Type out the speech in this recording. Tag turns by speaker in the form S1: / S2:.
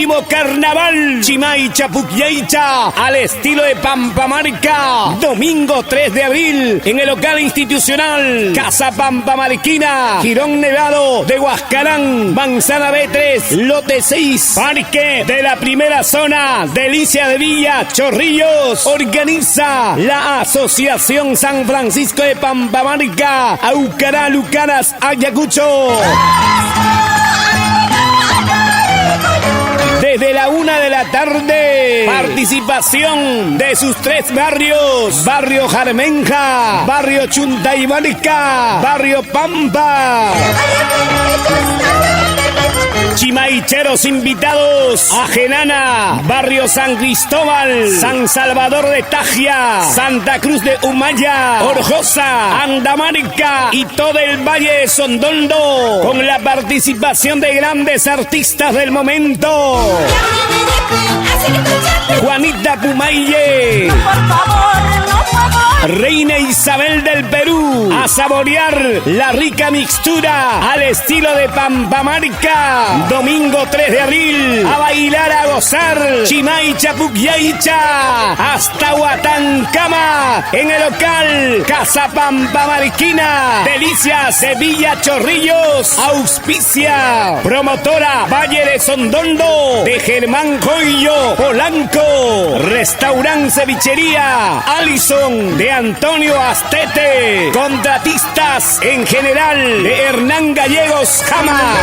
S1: Último carnaval, Chimay Chapucllaicha, al estilo de Pampamarca. Domingo 3 de abril, en el local institucional Casa Pampamarquina, Girón Nevado de Huascarán, Manzana B3, lote 6, Parque de la Primera Zona, Delicia de Villa, Chorrillos. Organiza la Asociación San Francisco de Pampamarca, Aucará, Lucaras, Ayacucho. Desde la 1 de la tarde, participación de sus 3 barrios: Barrio Jarmenja, Barrio Chuntaymarca, Barrio Pampa. Chimaicheros invitados a Genana, Barrio San Cristóbal, San Salvador de Tajia, Santa Cruz de Humaya, Orjosa, Andamarca y todo el Valle de Sondondo, con la participación de grandes artistas del momento. Juanita Pumaille, Reina Isabel del Perú, a saborear la rica mixtura al estilo de Pampamarca. Domingo 3 de abril, a bailar, a gozar, Chimay Chapucllaicha, hasta Huatancama, en el local Casa Pampamarquina, Delicia, Sevilla, Chorrillos, auspicia, promotora Valle de Sondondo, de Germán Coello, Polanco, Restaurant Cevichería, Alison, de Antonio Astete, contratistas en general de Hernán Gallegos Jama.